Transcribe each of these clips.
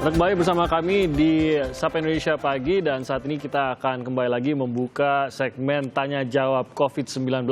Kembali bersama kami di Sapa Indonesia Pagi dan saat ini kita akan kembali lagi membuka segmen Tanya Jawab COVID-19.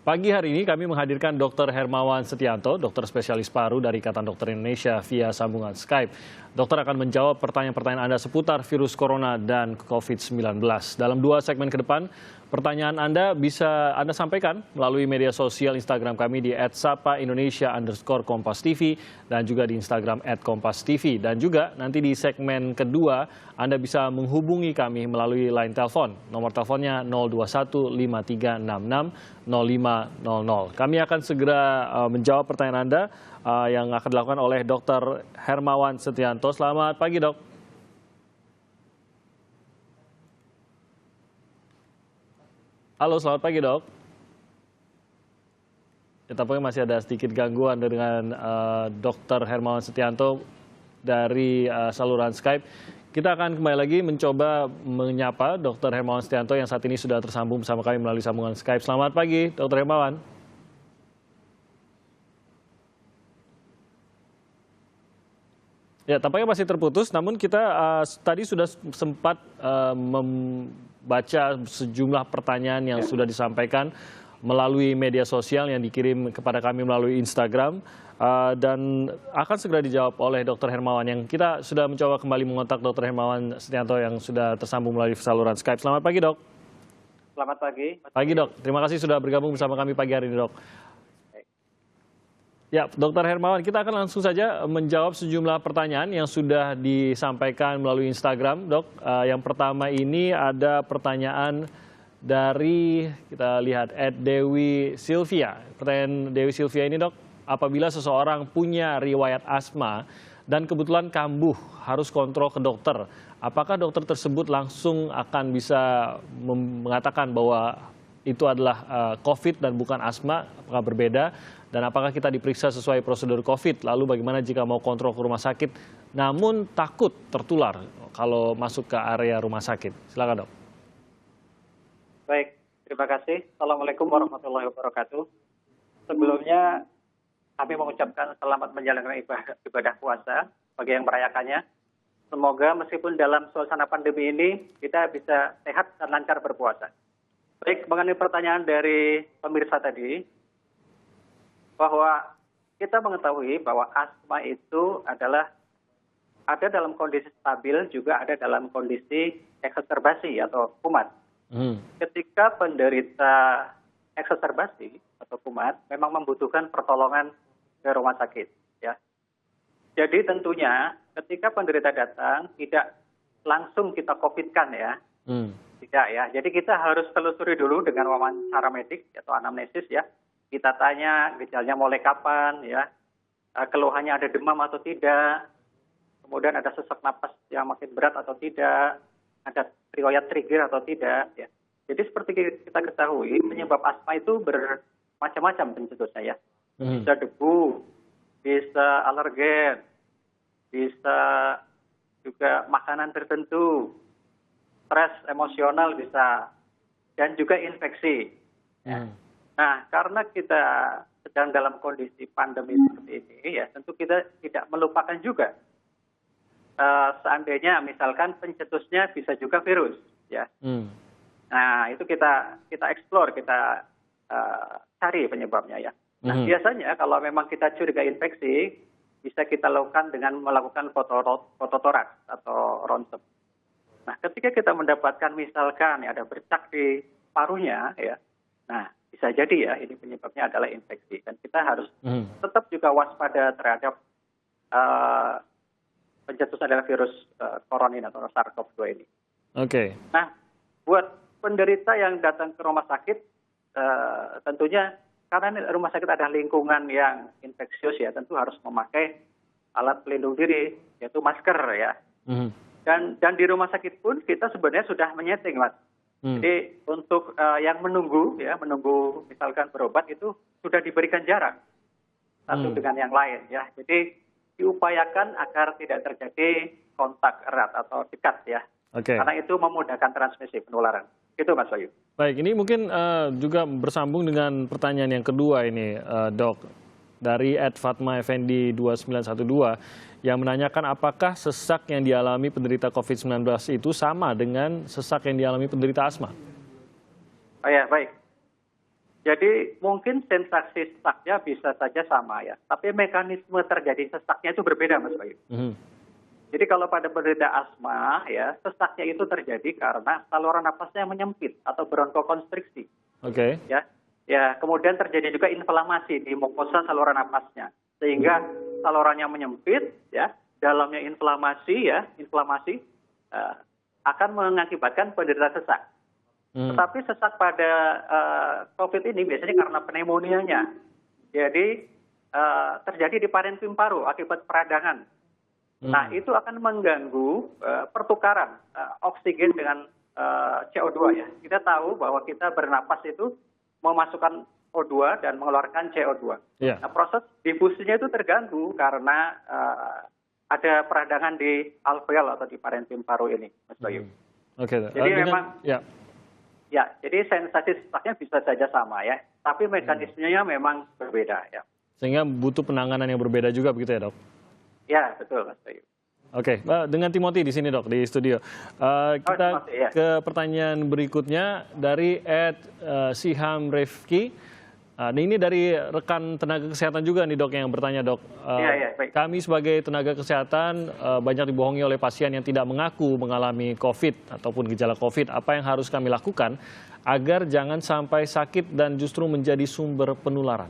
Pagi hari ini kami menghadirkan Dr. Hermawan Setianto, dokter spesialis paru dari Ikatan Dokter Indonesia via sambungan Skype. Dokter akan menjawab pertanyaan-pertanyaan Anda seputar virus corona dan COVID-19. Dalam 2 segmen ke depan, pertanyaan Anda bisa Anda sampaikan melalui media sosial Instagram kami di @sapa_Indonesia_Kompas TV dan juga di Instagram @KompasTV. Dan juga nanti di segmen kedua Anda bisa menghubungi kami melalui line telepon. Nomor teleponnya 021 5366 0500. Kami akan segera menjawab pertanyaan Anda yang akan dilakukan oleh Dr. Hermawan Setianto. Selamat pagi, Dok. Halo, selamat pagi, Dok. Ya, tampaknya masih ada sedikit gangguan dengan Dr. Hermawan Setianto dari saluran Skype. Kita akan kembali lagi mencoba menyapa Dr. Hermawan Setianto yang saat ini sudah tersambung bersama kami melalui sambungan Skype. Selamat pagi, Dr. Hermawan. Ya, tampaknya masih terputus, namun kita tadi sudah sempat membaca sejumlah pertanyaan yang sudah disampaikan melalui media sosial yang dikirim kepada kami melalui Instagram dan akan segera dijawab oleh Dr. Hermawan yang kita sudah mencoba kembali mengontak Dr. Hermawan Setianto yang sudah tersambung melalui saluran Skype. Selamat pagi, Dok. Selamat pagi. Pagi, Dok. Terima kasih sudah bergabung bersama kami pagi hari ini, Dok. Ya, Dr. Hermawan, kita akan langsung saja menjawab sejumlah pertanyaan yang sudah disampaikan melalui Instagram, Dok. Yang pertama ini ada pertanyaan dari, kita lihat, @Dewi Sylvia. Pertanyaan Dewi Sylvia ini, Dok, apabila seseorang punya riwayat asma dan kebetulan kambuh harus kontrol ke dokter, apakah dokter tersebut langsung akan bisa mengatakan bahwa itu adalah COVID dan bukan asma, apakah berbeda? Dan apakah kita diperiksa sesuai prosedur COVID? Lalu bagaimana jika mau kontrol ke rumah sakit, namun takut tertular kalau masuk ke area rumah sakit? Silakan, Dok. Baik, terima kasih. Assalamualaikum warahmatullahi wabarakatuh. Sebelumnya kami mengucapkan selamat menjalankan ibadah puasa bagi yang merayakannya. Semoga meskipun dalam suasana pandemi ini kita bisa sehat dan lancar berpuasa. Baik, mengenai pertanyaan dari pemirsa tadi, bahwa kita mengetahui bahwa asma itu adalah ada dalam kondisi stabil, juga ada dalam kondisi eksacerbasi atau kumat. Ketika penderita eksacerbasi atau kumat memang membutuhkan pertolongan ke rumah sakit. Ya. Jadi tentunya ketika penderita datang tidak langsung kita COVID-kan ya. Tidak ya. Jadi kita harus telusuri dulu dengan wawancara medik atau anamnesis ya. Kita tanya gejalanya mulai kapan, ya, keluhannya ada demam atau tidak, kemudian ada sesak napas yang makin berat atau tidak, ada riwayat trigger atau tidak. Ya. Jadi seperti kita ketahui, penyebab asma itu bermacam-macam pencetusnya ya. Bisa debu, bisa alergen, bisa juga makanan tertentu, stres emosional bisa, dan juga infeksi. Ya. Nah, karena kita sedang dalam kondisi pandemi seperti ini, ya tentu kita tidak melupakan juga seandainya misalkan pencetusnya bisa juga virus, ya. Nah, itu kita explore, kita cari penyebabnya, ya. Nah, biasanya kalau memang kita curiga infeksi, bisa kita lakukan dengan melakukan fototoraks atau ronsen. Nah, ketika kita mendapatkan misalkan ya, ada bercak di parunya, ya. Nah, bisa jadi ya ini penyebabnya adalah infeksi dan kita harus tetap juga waspada terhadap pencetus adalah virus corona atau SARS-CoV-2 ini. Oke. Nah, buat penderita yang datang ke rumah sakit tentunya karena rumah sakit ada lingkungan yang infeksius ya tentu harus memakai alat pelindung diri yaitu masker ya. Dan di rumah sakit pun kita sebenarnya sudah menyeting, Mas. Jadi untuk yang menunggu misalkan berobat itu sudah diberikan jarak satu dengan yang lain ya. Jadi diupayakan agar tidak terjadi kontak erat atau dekat ya. Karena itu memudahkan transmisi penularan. Itu Mas Bayu. Baik, ini mungkin juga bersambung dengan pertanyaan yang kedua ini, Dok. dari @fatma_effendi2912 yang menanyakan apakah sesak yang dialami penderita COVID-19 itu sama dengan sesak yang dialami penderita asma? Oh ya, baik. Jadi mungkin sensasi sesaknya bisa saja sama ya, tapi mekanisme terjadi sesaknya itu berbeda, Mas Bayu. Jadi kalau pada penderita asma ya, sesaknya itu terjadi karena saluran napasnya menyempit atau bronkokonstriksi. Oke. Ya, kemudian terjadi juga inflamasi di mukosa saluran napasnya, sehingga salurannya menyempit, ya, dalamnya inflamasi akan mengakibatkan penderita sesak. Tetapi sesak pada COVID ini biasanya karena pneumonia-nya. Jadi terjadi di parenkim paru akibat peradangan. Nah, itu akan mengganggu pertukaran oksigen dengan CO2 ya. Kita tahu bahwa kita bernapas itu memasukkan O2 dan mengeluarkan CO2. Yeah. Nah, proses difusinya itu terganggu karena ada peradangan di alveol atau di parenkim paru ini, Mas Bayu. Oke. Jadi memang ya, jadi sensasi sesaknya bisa saja sama ya, tapi mekanismenya memang berbeda ya. Sehingga butuh penanganan yang berbeda juga begitu ya, Dok? Ya, betul, Mas Bayu. Oke, dengan Timothy di sini, Dok, di studio. Kita ke pertanyaan berikutnya dari @Siham Refki. Ini dari rekan tenaga kesehatan juga nih, Dok, yang bertanya, Dok. Baik. Kami sebagai tenaga kesehatan banyak dibohongi oleh pasien yang tidak mengaku mengalami COVID ataupun gejala COVID. Apa yang harus kami lakukan agar jangan sampai sakit dan justru menjadi sumber penularan?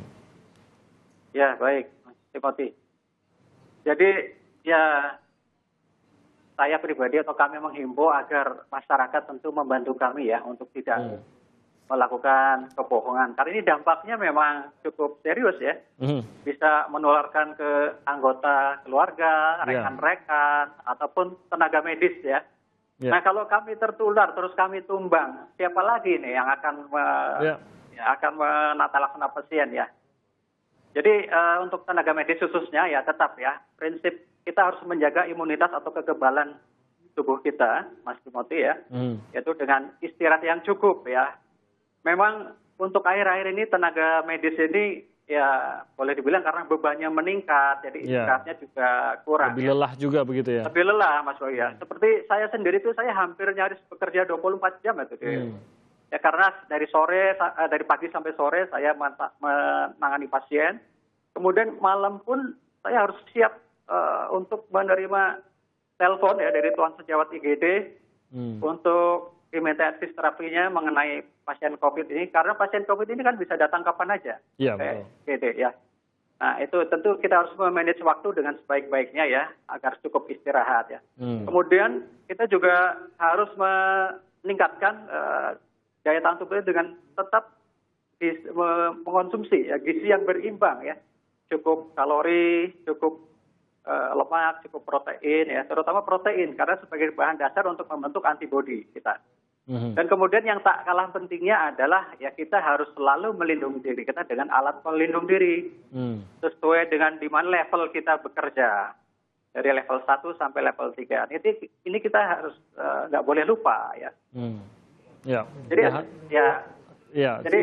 Ya, baik, Mas Timothy. Jadi, ya, saya pribadi atau kami menghimbau agar masyarakat tentu membantu kami ya untuk tidak melakukan kebohongan. Karena ini dampaknya memang cukup serius ya. Bisa menularkan ke anggota keluarga, rekan-rekan, ataupun tenaga medis ya. Nah, kalau kami tertular terus kami tumbang, siapa lagi nih yang akan akan menata laksana pasien ya. Jadi untuk tenaga medis khususnya ya tetap ya, prinsip kita harus menjaga imunitas atau kekebalan tubuh kita, Mas Timothy ya, yaitu dengan istirahat yang cukup ya. Memang untuk akhir-akhir ini tenaga medis ini ya boleh dibilang karena bebannya meningkat, jadi istirahatnya juga kurang. Lebih lelah juga begitu ya? Lebih lelah, Mas Bayu ya. Seperti saya sendiri itu saya hampir nyaris bekerja 24 jam itu. Ya karena dari pagi sampai sore saya menangani pasien, kemudian malam pun saya harus siap untuk menerima telepon ya dari tuan sejawat IGD untuk diminta advis terapinya mengenai pasien COVID ini, karena pasien COVID ini kan bisa datang kapan aja. Iya, betul. IGD ya. Nah, itu tentu kita harus memanage waktu dengan sebaik-baiknya ya, agar cukup istirahat ya. Kemudian kita juga harus meningkatkan daya tahan tubuh dengan tetap mengonsumsi ya, gizi yang berimbang ya, cukup kalori, cukup lemak, cukup protein ya, terutama protein karena sebagai bahan dasar untuk membentuk antibodi kita. Dan kemudian yang tak kalah pentingnya adalah ya kita harus selalu melindungi diri kita dengan alat pelindung diri sesuai dengan di mana level kita bekerja, dari level 1 sampai level 3. Ini kita harus nggak boleh lupa ya. Jadi jadi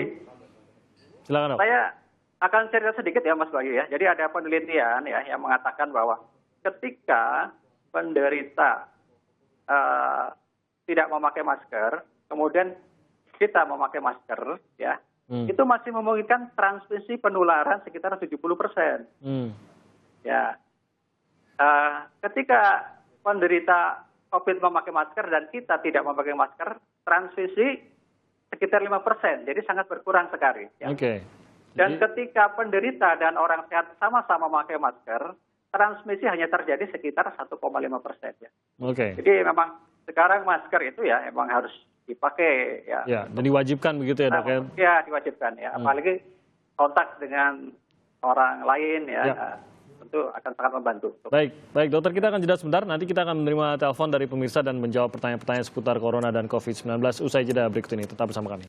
silakan, Dok. Saya akan cerita sedikit ya Mas Bayu ya. Jadi ada penelitian ya yang mengatakan bahwa ketika penderita tidak memakai masker, kemudian kita memakai masker ya, itu masih memungkinkan transmisi penularan sekitar 70%. Ya. Ketika penderita COVID memakai masker dan kita tidak memakai masker, transmisi sekitar 5%, jadi sangat berkurang sekali. Ya. Dan ketika penderita dan orang sehat sama-sama memakai masker, transmisi hanya terjadi sekitar 1,5% ya. Jadi memang sekarang masker itu ya emang harus dipakai ya. Ya, dan diwajibkan begitu ya, Dok? Ya, diwajibkan ya. Apalagi kontak dengan orang lain ya. Tentu akan sangat membantu. Baik, dokter, kita akan jeda sebentar. Nanti kita akan menerima telepon dari pemirsa dan menjawab pertanyaan-pertanyaan seputar corona dan COVID-19 usai jeda berikut ini. Tetap bersama kami.